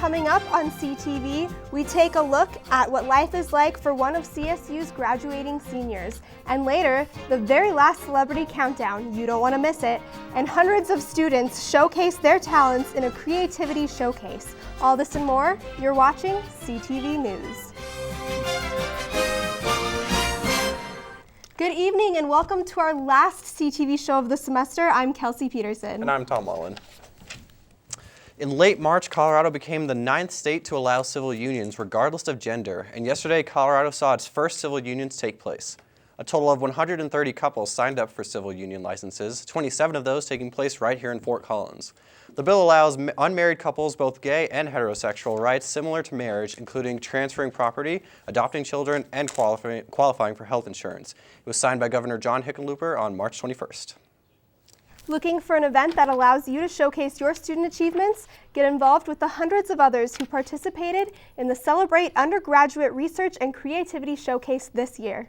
Coming up on CTV, we take a look at what life is like for one of CSU's graduating seniors. And later, the very last celebrity countdown, you don't want to miss it, and hundreds of students showcase their talents in a creativity showcase. All this and more, you're watching CTV News. Good evening and welcome to our last CTV show of the semester. I'm Kelsey Peterson. And I'm Tom Mullen. In late March, Colorado became the 9th state to allow civil unions regardless of gender, and yesterday Colorado saw its first civil unions take place. A total of 130 couples signed up for civil union licenses, 27 of those taking place right here in Fort Collins. The bill allows unmarried couples, both gay and heterosexual, rights similar to marriage, including transferring property, adopting children, and qualifying for health insurance. It was signed by Governor John Hickenlooper on March 21st. Looking for an event that allows you to showcase your student achievements? Get involved with the hundreds of others who participated in the Celebrate Undergraduate Research and Creativity Showcase this year.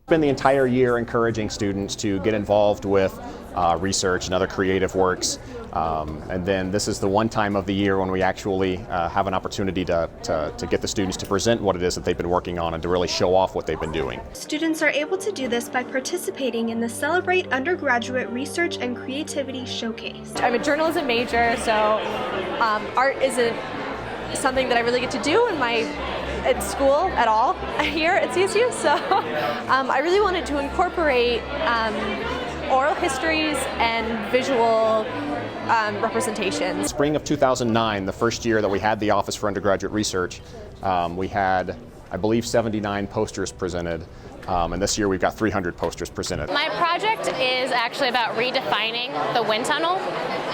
Spend the entire year encouraging students to get involved with research and other creative works. And then this is the one time of the year when we actually have an opportunity to get the students to present what it is that they've been working on and to really show off what they've been doing. Students are able to do this by participating in the Celebrate Undergraduate Research and Creativity Showcase. I'm a journalism major, so art isn't something that I really get to do at school at all here at CSU, so I really wanted to incorporate oral histories and visual representations. Spring of 2009, the first year that we had the Office for Undergraduate Research, we had, I believe, 79 posters presented. And this year we've got 300 posters presented. My project is actually about redefining the wind tunnel.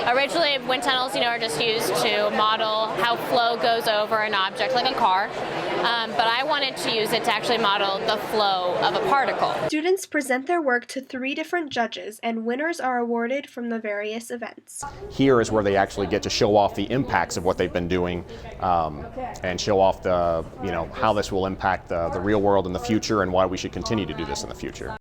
Originally, wind tunnels, are just used to model how flow goes over an object, like a car. But I wanted to use it to actually model the flow of a particle. Students present their work to 3 different judges, and winners are awarded from the various events. Here is where they actually get to show off the impacts of what they've been doing and show off the, how this will impact the real world in the future and why we should continue to do this in the future.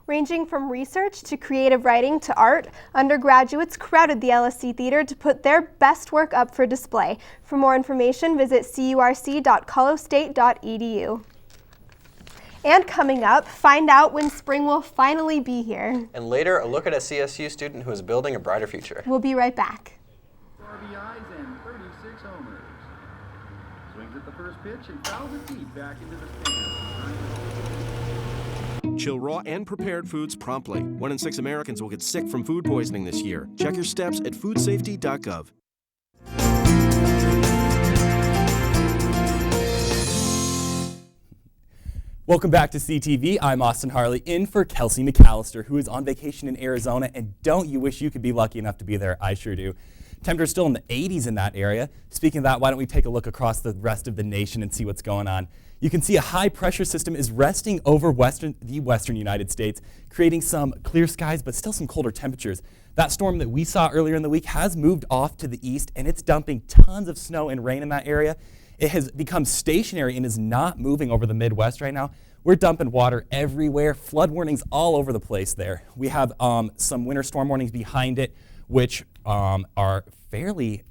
Ranging from research to creative writing to art, undergraduates crowded the LSC Theater to put their best work up for display. For more information, visit curc.colostate.edu. And coming up, find out when spring will finally be here. And later, a look at a CSU student who is building a brighter future. We'll be right back. RBIs and 36 homers. Swings at the first pitch and fouls it deep back into the stands. Chill raw and prepared foods promptly. 1 in 6 Americans will get sick from food poisoning this year. Check your steps at foodsafety.gov. Welcome back to CTV. I'm Austin Harley, in for Kelsey McAllister, who is on vacation in Arizona, and don't you wish you could be lucky enough to be there? I sure do. Temperatures still in the 80s in that area. Speaking of that, why don't we take a look across the rest of the nation and see what's going on. You can see a high pressure system is resting over the western United States, creating some clear skies, but still some colder temperatures. That storm that we saw earlier in the week has moved off to the east, and it's dumping tons of snow and rain in that area. It has become stationary and is not moving over the Midwest right now. We're dumping water everywhere, flood warnings all over the place there. We have some winter storm warnings behind it, which are fairly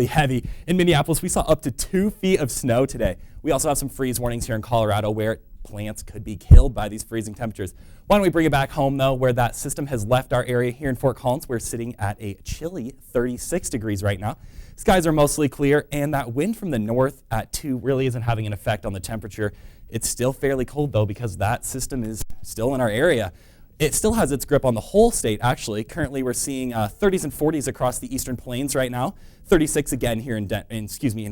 heavy. In Minneapolis, we saw up to 2 feet of snow today. We also have some freeze warnings here in Colorado where plants could be killed by these freezing temperatures. Why don't we bring it back home, though, where that system has left our area here in Fort Collins. We're sitting at a chilly 36 degrees right now. Skies are mostly clear, and that wind from the north at 2 really isn't having an effect on the temperature. It's still fairly cold, though, because that system is still in our area. It still has its grip on the whole state, actually. Currently, we're seeing 30s and 40s across the eastern plains right now. 36 again here in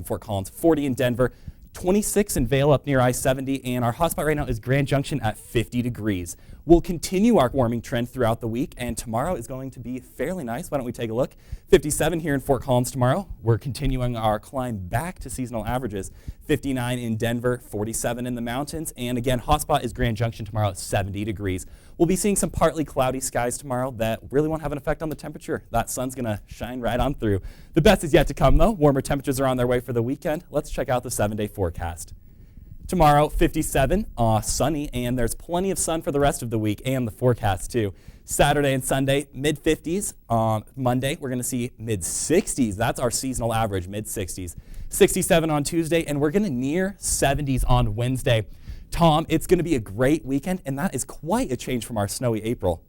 Fort Collins. 40 in Denver. 26 in Vail up near I-70, and our hotspot right now is Grand Junction at 50 degrees. We'll continue our warming trend throughout the week, and tomorrow is going to be fairly nice. Why don't we take a look? 57 here in Fort Collins tomorrow. We're continuing our climb back to seasonal averages. 59 in Denver, 47 in the mountains, and again, hotspot is Grand Junction tomorrow at 70 degrees. We'll be seeing some partly cloudy skies tomorrow that really won't have an effect on the temperature. That sun's going to shine right on through. The best is yet to come, though. Warmer temperatures are on their way for the weekend. Let's check out the 7-day forecast. Tomorrow, 57, sunny, and there's plenty of sun for the rest of the week and the forecast, too. Saturday and Sunday, mid-50s. On Monday, we're going to see mid-60s. That's our seasonal average, mid-60s. 67 on Tuesday, and we're going to near 70s on Wednesday. Tom, it's going to be a great weekend, and that is quite a change from our snowy April.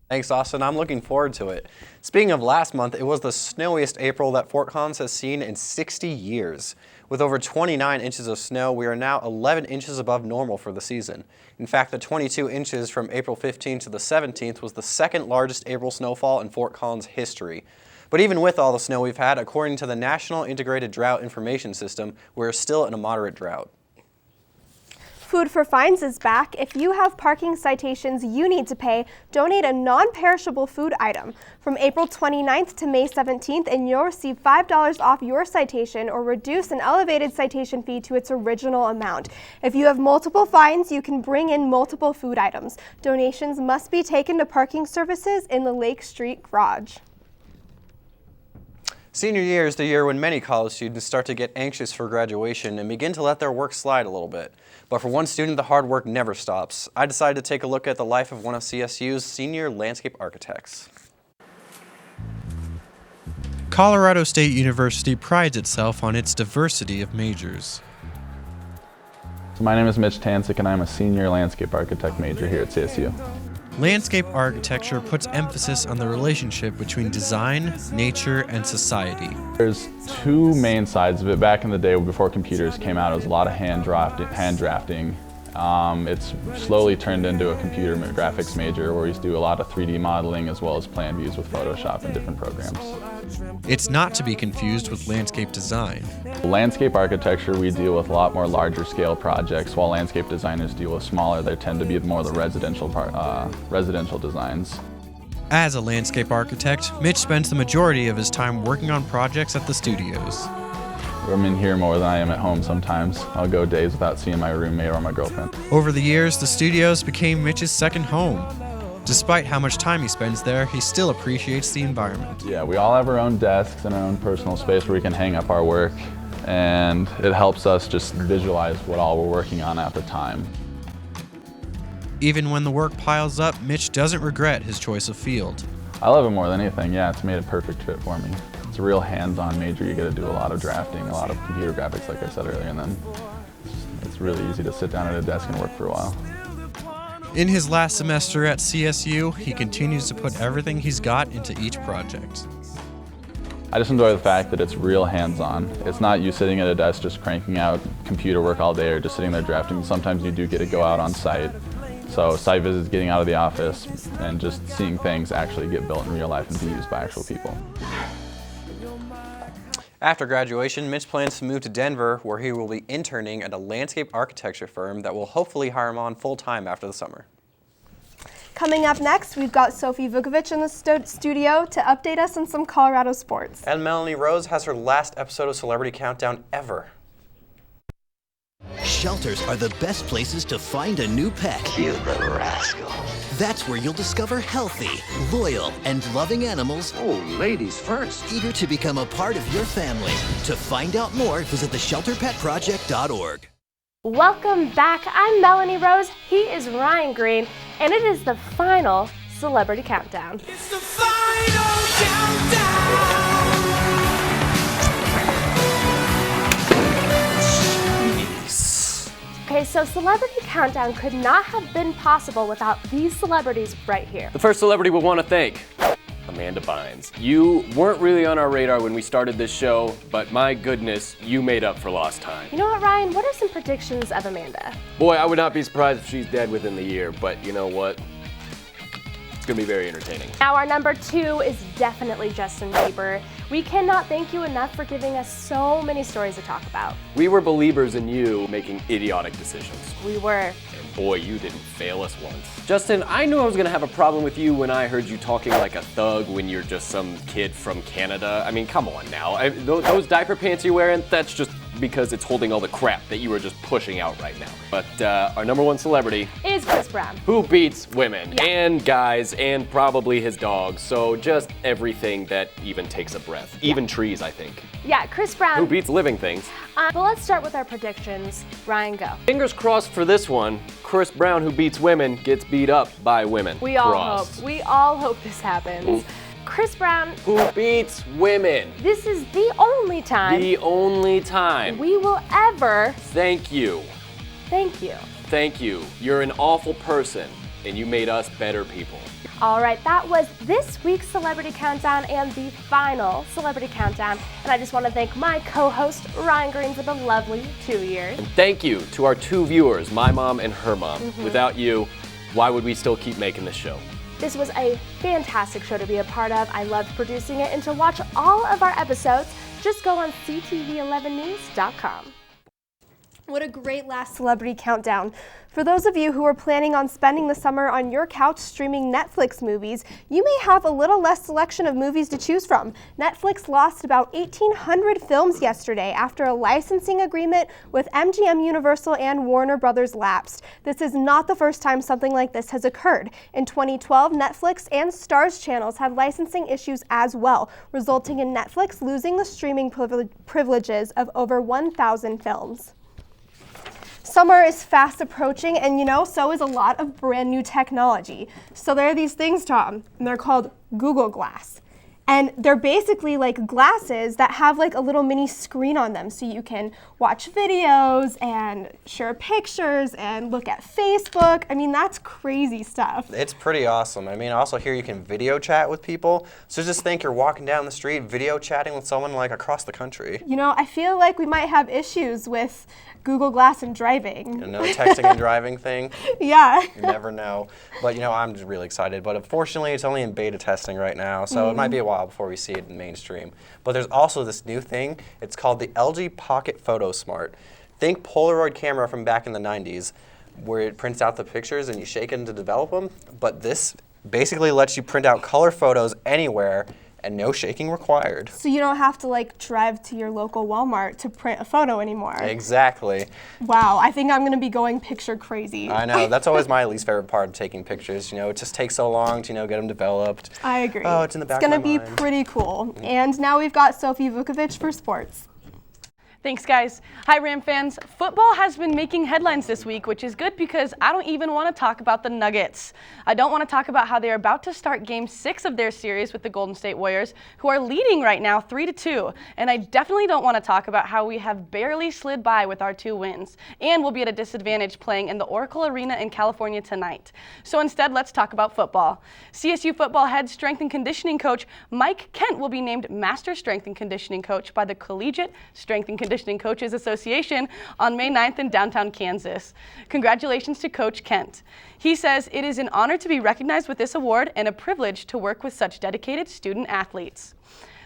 Thanks, Austin. I'm looking forward to it. Speaking of last month, it was the snowiest April that Fort Collins has seen in 60 years. With over 29 inches of snow, we are now 11 inches above normal for the season. In fact, the 22 inches from April 15th to the 17th was the second largest April snowfall in Fort Collins history. But even with all the snow we've had, according to the National Integrated Drought Information System, we're still in a moderate drought. Food for Fines is back. If you have parking citations you need to pay, donate a non-perishable food item. From April 29th to May 17th, and you'll receive $5 off your citation or reduce an elevated citation fee to its original amount. If you have multiple fines, you can bring in multiple food items. Donations must be taken to parking services in the Lake Street Garage. Senior year is the year when many college students start to get anxious for graduation and begin to let their work slide a little bit. But for one student, the hard work never stops. I decided to take a look at the life of one of CSU's senior landscape architects. Colorado State University prides itself on its diversity of majors. So my name is Mitch Tansik, and I'm a senior landscape architect major here at CSU. Landscape architecture puts emphasis on the relationship between design, nature, and society. There's two main sides of it. Back in the day before computers came out, it was a lot of hand drafting. It's slowly turned into a computer graphics major where we do a lot of 3D modeling as well as plan views with Photoshop and different programs. It's not to be confused with landscape design. Landscape architecture, we deal with a lot more larger scale projects, while landscape designers deal with smaller. They tend to be more the residential designs. As a landscape architect, Mitch spends the majority of his time working on projects at the studios. I'm in here more than I am at home sometimes. I'll go days without seeing my roommate or my girlfriend. Over the years, the studios became Mitch's second home. Despite how much time he spends there, he still appreciates the environment. Yeah, we all have our own desks and our own personal space where we can hang up our work, and it helps us just visualize what all we're working on at the time. Even when the work piles up, Mitch doesn't regret his choice of field. I love it more than anything. Yeah, it's made a perfect fit for me. It's a real hands-on major. You get to do a lot of drafting, a lot of computer graphics, like I said earlier, and then it's really easy to sit down at a desk and work for a while. In his last semester at CSU, he continues to put everything he's got into each project. I just enjoy the fact that it's real hands-on. It's not you sitting at a desk just cranking out computer work all day or just sitting there drafting. Sometimes you do get to go out on site. So site visits, getting out of the office, and just seeing things actually get built in real life and be used by actual people. After graduation, Mitch plans to move to Denver, where he will be interning at a landscape architecture firm that will hopefully hire him on full-time after the summer. Coming up next, we've got Sophie Vukovic in the studio to update us on some Colorado sports. And Melanie Rose has her last episode of Celebrity Countdown ever. Shelters are the best places to find a new pet. You little rascal. That's where you'll discover healthy, loyal, and loving animals. Oh, ladies first. Eager to become a part of your family. To find out more, visit theshelterpetproject.org. Welcome back. I'm Melanie Rose. He is Ryan Green, and it is the final Celebrity Countdown. It's the final countdown. Okay, so Celebrity Countdown could not have been possible without these celebrities right here. The first celebrity we'll want to thank, Amanda Bynes. You weren't really on our radar when we started this show, but my goodness, you made up for lost time. You know what, Ryan? What are some predictions of Amanda? Boy, I would not be surprised if she's dead within the year, but you know what? It's gonna be very entertaining. Now our number 2 is definitely Justin Bieber. We cannot thank you enough for giving us so many stories to talk about. We were believers in you making idiotic decisions. We were. And boy, you didn't fail us once. Justin, I knew I was gonna have a problem with you when I heard you talking like a thug when you're just some kid from Canada. I mean, come on now. Those diaper pants you're wearing, that's just because it's holding all the crap that you were just pushing out right now. But our number one celebrity Is Chris Brown. who beats women Yeah. and guys and probably his dog. So just everything that even takes a breath. Even trees, I think. Yeah, Chris Brown. Who beats living things. But let's start with our predictions. Ryan, go. Fingers crossed for this one. Chris Brown, who beats women, gets beat up by women. We all Crossed. hope. We all hope this happens. Chris Brown. Who beats women? This is the only time The only time. we will ever Thank you. thank you. Thank you. You're an awful person, and you made us better people. All right, that was this week's Celebrity Countdown and the final Celebrity Countdown. And I just want to thank my co-host, Ryan Green, for the lovely 2 years. And thank you to our two viewers, my mom and her mom. Without you, why would we still keep making this show? This was a fantastic show to be a part of. I loved producing it, and to watch all of our episodes, just go on CTV11news.com. What a great last Celebrity Countdown. For those of you who are planning on spending the summer on your couch streaming Netflix movies, you may have a little less selection of movies to choose from. Netflix lost about 1,800 films yesterday after a licensing agreement with MGM Universal and Warner Brothers lapsed. This is not the first time something like this has occurred. In 2012, Netflix and Starz channels had licensing issues as well, resulting in Netflix losing the streaming privileges of over 1,000 films. Summer is fast approaching, and so is a lot of brand new technology. So there are these things, Tom, and they're called Google Glass. And they're basically like glasses that have like a little mini screen on them, so you can watch videos and share pictures and look at Facebook. I mean, that's crazy stuff. It's pretty awesome. I mean, also here you can video chat with people. So just think you're walking down the street, video chatting with someone like across the country. I feel like we might have issues with Google Glass and driving. Another texting and driving thing. Yeah. You never know. But I'm just really excited. But unfortunately, it's only in beta testing right now, so it might be a while before we see it in mainstream. But there's also this new thing. It's called the LG Pocket Photo Smart. Think Polaroid camera from back in the 90s, where it prints out the pictures and you shake it to develop them. But this basically lets you print out color photos anywhere and no shaking required. So you don't have to drive to your local Walmart to print a photo anymore. Exactly. Wow, I think I'm gonna be going picture crazy. I know, that's always my least favorite part of taking pictures. It just takes so long to, get them developed. I agree. Oh, it's in the back of my mind. It's gonna be pretty cool. And now we've got Sophie Vukovic for sports. Thanks, guys. Hi, Ram fans. Football has been making headlines this week, which is good because I don't even want to talk about the Nuggets. I don't want to talk about how they're about to start Game 6 of their series with the Golden State Warriors, who are leading right now 3-2. And I definitely don't want to talk about how we have barely slid by with our 2 wins, and we'll be at a disadvantage playing in the Oracle Arena in California tonight. So instead, let's talk about football. CSU football head strength and conditioning coach Mike Kent will be named Master Strength and Conditioning Coach by the Collegiate Strength and Conditioning Coaches Association on May 9th in downtown Kansas. Congratulations to Coach Kent. He says it is an honor to be recognized with this award and a privilege to work with such dedicated student athletes.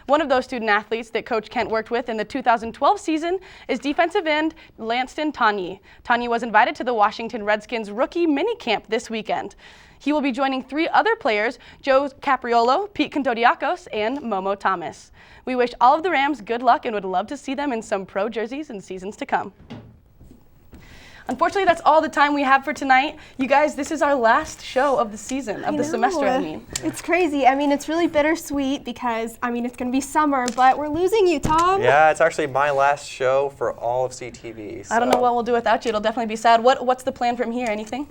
One of those student athletes that Coach Kent worked with in the 2012 season is defensive end Lanston Tanyi. Tanyi was invited to the Washington Redskins rookie minicamp this weekend. He will be joining 3 other players, Joe Capriolo, Pete Contodiakos, and Momo Thomas. We wish all of the Rams good luck and would love to see them in some pro jerseys in seasons to come. Unfortunately, that's all the time we have for tonight. You guys, this is our last show of the season, of the semester, I mean. It's crazy. I mean, it's really bittersweet because, it's going to be summer, but we're losing you, Tom. Yeah, it's actually my last show for all of CTV. So. I don't know what we'll do without you. It'll definitely be sad. What's the plan from here? Anything?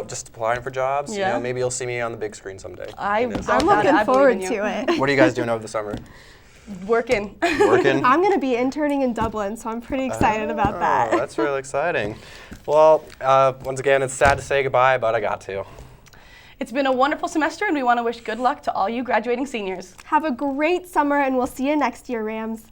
Just applying for jobs. Yeah. Maybe you'll see me on the big screen someday. I'm looking forward to it. What are you guys doing over the summer? Working. Working? I'm going to be interning in Dublin, so I'm pretty excited about that. That's really exciting. Well, once again, it's sad to say goodbye, but I got to. It's been a wonderful semester, and we want to wish good luck to all you graduating seniors. Have a great summer, and we'll see you next year, Rams.